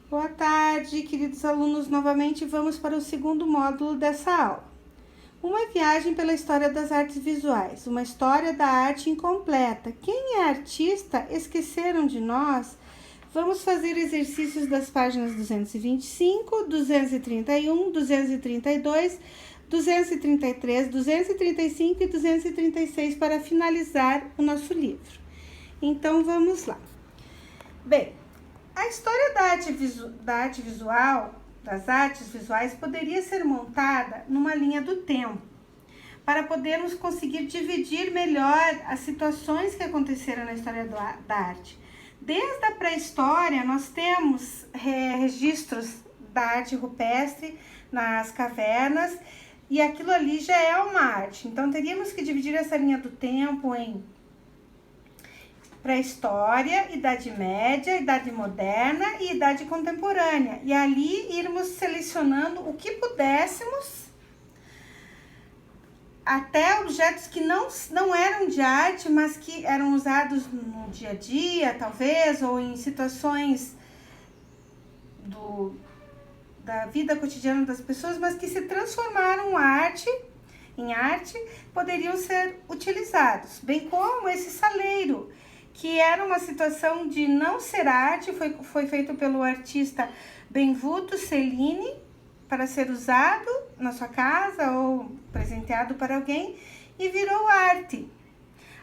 Boa tarde, queridos alunos. Novamente vamos para o segundo módulo dessa aula. Uma viagem pela história das artes visuais, uma história da arte incompleta. Quem é artista? Esqueceram de nós? Vamos fazer exercícios das páginas 225, 231, 232, 233, 235 e 236 para finalizar o nosso livro. Então, vamos lá. Bem, a história das artes visuais, poderia ser montada numa linha do tempo, para podermos conseguir dividir melhor as situações que aconteceram na história da arte. Desde a pré-história, nós temos registros da arte rupestre nas cavernas, e aquilo ali já é uma arte. Então, teríamos que dividir essa linha do tempo em pré-história, Idade Média, Idade Moderna e Idade Contemporânea. E ali irmos selecionando o que pudéssemos, até objetos que não eram de arte, mas que eram usados no dia a dia, talvez, ou em situações da vida cotidiana das pessoas, mas que se transformaram em arte, poderiam ser utilizados. Bem como esse saleiro, que era uma situação de não ser arte, foi feito pelo artista Benvenuto Cellini, para ser usado na sua casa ou presenteado para alguém, e virou arte.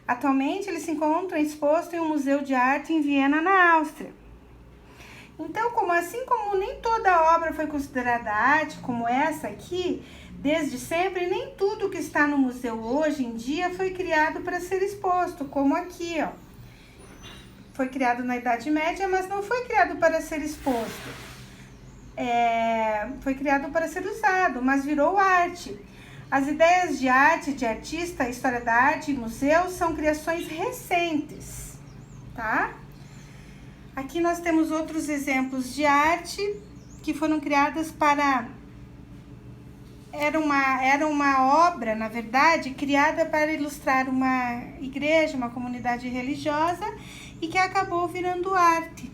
Atualmente ele se encontra exposto em um museu de arte em Viena, na Áustria. Então, assim como nem toda obra foi considerada arte, como essa aqui, desde sempre, nem tudo que está no museu hoje em dia foi criado para ser exposto, como aqui, ó. Foi criado na Idade Média, mas não foi criado para ser exposto. Foi criado para ser usado, mas virou arte. As ideias de arte, de artista, história da arte e museu são criações recentes, tá? Aqui nós temos outros exemplos de arte que foram criadas para... Era uma obra, na verdade, criada para ilustrar uma igreja, uma comunidade religiosa, e que acabou virando arte.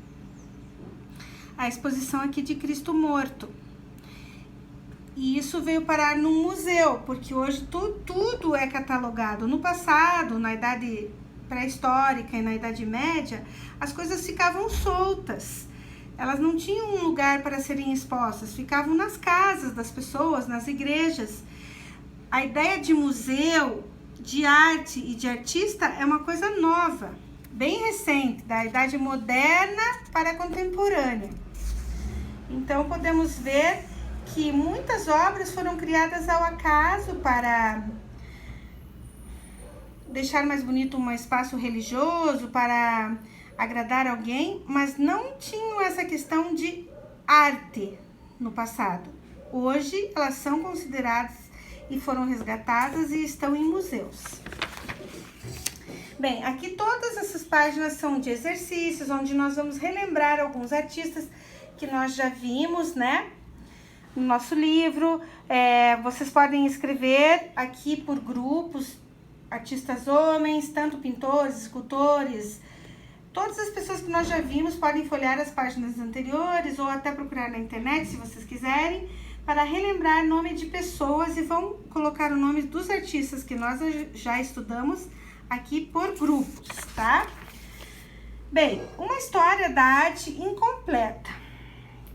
A exposição aqui de Cristo Morto. E isso veio parar num museu, porque hoje tudo é catalogado. No passado, na Idade Pré-Histórica e na Idade Média, as coisas ficavam soltas. Elas não tinham um lugar para serem expostas, ficavam nas casas das pessoas, nas igrejas. A ideia de museu, de arte e de artista é uma coisa nova, bem recente, da Idade Moderna para a Contemporânea. Então, podemos ver que muitas obras foram criadas ao acaso para deixar mais bonito um espaço religioso, para agradar alguém, mas não tinham essa questão de arte no passado. Hoje, elas são consideradas e foram resgatadas e estão em museus. Bem, aqui todas essas páginas são de exercícios, onde nós vamos relembrar alguns artistas que nós já vimos, né, no nosso livro. Vocês podem escrever aqui por grupos, artistas homens, tanto pintores, escultores, todas as pessoas que nós já vimos. Podem folhear as páginas anteriores ou até procurar na internet, se vocês quiserem, para relembrar nome de pessoas, e vão colocar o nome dos artistas que nós já estudamos aqui por grupos, tá? Bem, uma história da arte incompleta.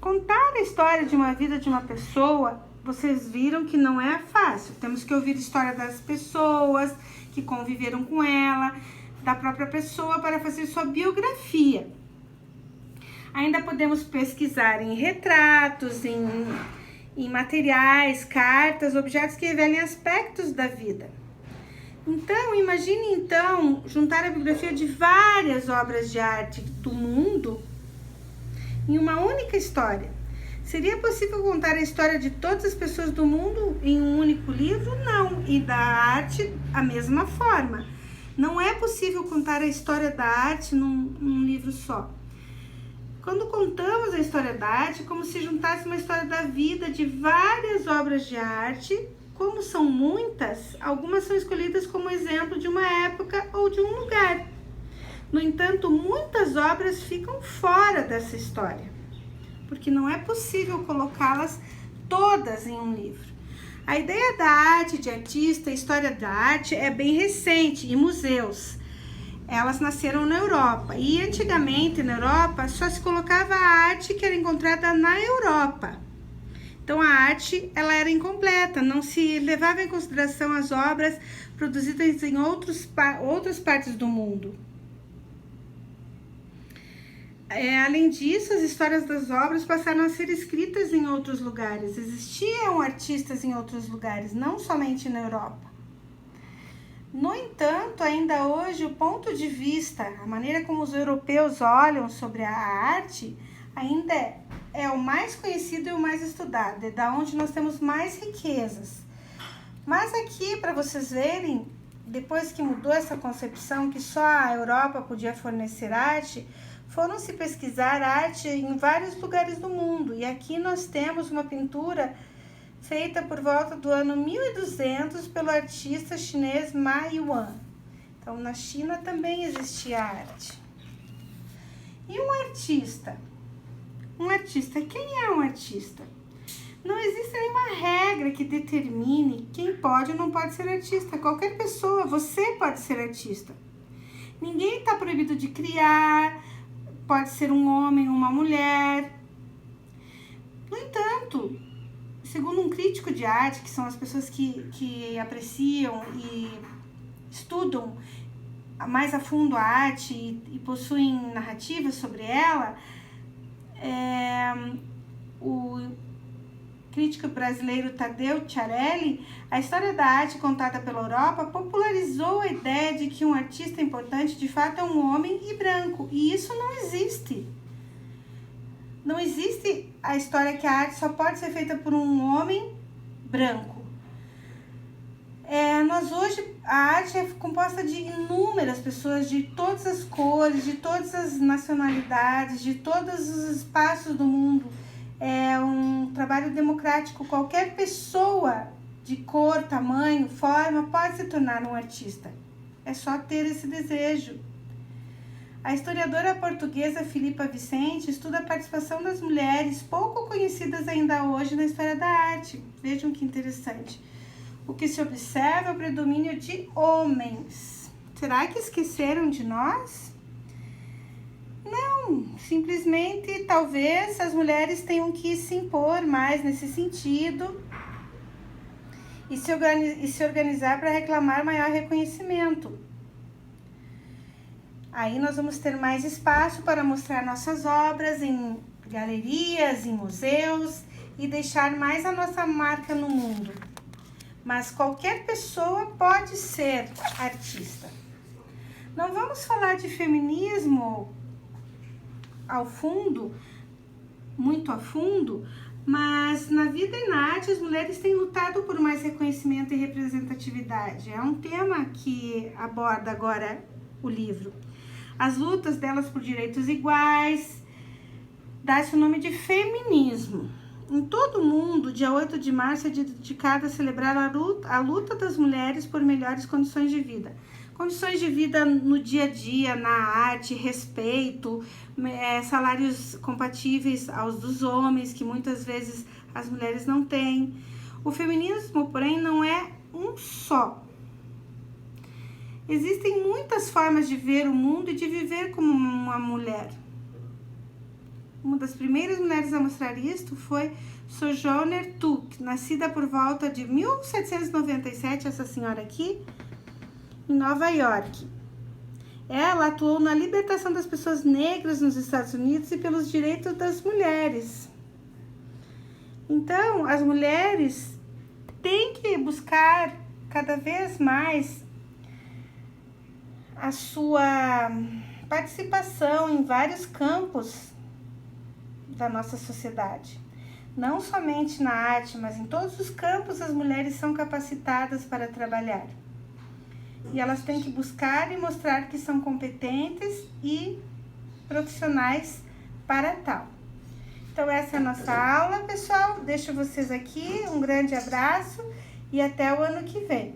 Contar a história de uma vida de uma pessoa, vocês viram que não é fácil. Temos que ouvir a história das pessoas que conviveram com ela, da própria pessoa, para fazer sua biografia. Ainda podemos pesquisar em retratos, em materiais, cartas, objetos que revelem aspectos da vida. Então, imagine juntar a biografia de várias obras de arte do mundo em uma única história. Seria possível contar a história de todas as pessoas do mundo em um único livro? Não. E da arte, a mesma forma. Não é possível contar a história da arte num livro só. Quando contamos a história da arte, é como se juntasse uma história da vida de várias obras de arte. Como são muitas, algumas são escolhidas como exemplo de uma época ou de um lugar. No entanto, muitas obras ficam fora dessa história. porque não é possível colocá-las todas em um livro. A ideia da arte, de artista, história da arte é bem recente em museus. Elas nasceram na Europa e antigamente na Europa só se colocava a arte que era encontrada na Europa. Então a arte ela era incompleta, não se levava em consideração as obras produzidas em outras partes do mundo. Além disso, as histórias das obras passaram a ser escritas em outros lugares. Existiam artistas em outros lugares, não somente na Europa. No entanto, ainda hoje, o ponto de vista, a maneira como os europeus olham sobre a arte, ainda é o mais conhecido e o mais estudado, é da onde nós temos mais riquezas. Mas aqui, para vocês verem, depois que mudou essa concepção que só a Europa podia fornecer arte, foram se pesquisar arte em vários lugares do mundo. E aqui nós temos uma pintura feita por volta do ano 1200 pelo artista chinês Ma Yuan. Então, na China também existia arte. E um artista? Um artista, quem é um artista? Não existe nenhuma regra que determine quem pode ou não pode ser artista. Qualquer pessoa, você pode ser artista. Ninguém está proibido de criar, pode ser um homem ou uma mulher. No entanto, segundo um crítico de arte, que são as pessoas que apreciam e estudam mais a fundo a arte e possuem narrativas sobre ela, o crítico brasileiro Tadeu Chiarelli, a história da arte contada pela Europa popularizou a ideia de que um artista importante de fato é um homem e branco, e isso não existe. Não existe a história que a arte só pode ser feita por um homem branco. Nós hoje, a arte é composta de inúmeras pessoas de todas as cores, de todas as nacionalidades, de todos os espaços do mundo. É um trabalho democrático. Qualquer pessoa de cor, tamanho, forma pode se tornar um artista. É só ter esse desejo. A historiadora portuguesa Filipa Vicente estuda a participação das mulheres, pouco conhecidas ainda hoje na história da arte. Vejam que interessante. O que se observa é o predomínio de homens. Será que esqueceram de nós? Não, simplesmente talvez as mulheres tenham que se impor mais nesse sentido e se organizar para reclamar maior reconhecimento. Aí nós vamos ter mais espaço para mostrar nossas obras em galerias, em museus e deixar mais a nossa marca no mundo. Mas qualquer pessoa pode ser artista. Não vamos falar de feminismo ao fundo, muito a fundo, mas na vida e na arte as mulheres têm lutado por mais reconhecimento e representatividade. É um tema que aborda agora o livro. As lutas delas por direitos iguais, dá-se o nome de feminismo. Em todo o mundo, dia 8 de março é dedicado a celebrar a luta das mulheres por melhores condições de vida. Condições de vida no dia a dia, na arte, respeito, salários compatíveis aos dos homens, que muitas vezes as mulheres não têm. O feminismo, porém, não é um só. Existem muitas formas de ver o mundo e de viver como uma mulher. Uma das primeiras mulheres a mostrar isto foi Sojourner Truth, nascida por volta de 1797, essa senhora aqui, em Nova York. Ela atuou na libertação das pessoas negras nos Estados Unidos e pelos direitos das mulheres. Então, as mulheres têm que buscar cada vez mais a sua participação em vários campos da nossa sociedade. Não somente na arte, mas em todos os campos as mulheres são capacitadas para trabalhar. E elas têm que buscar e mostrar que são competentes e profissionais para tal. Então essa é a nossa aula, pessoal. Deixo vocês aqui, um grande abraço e até o ano que vem.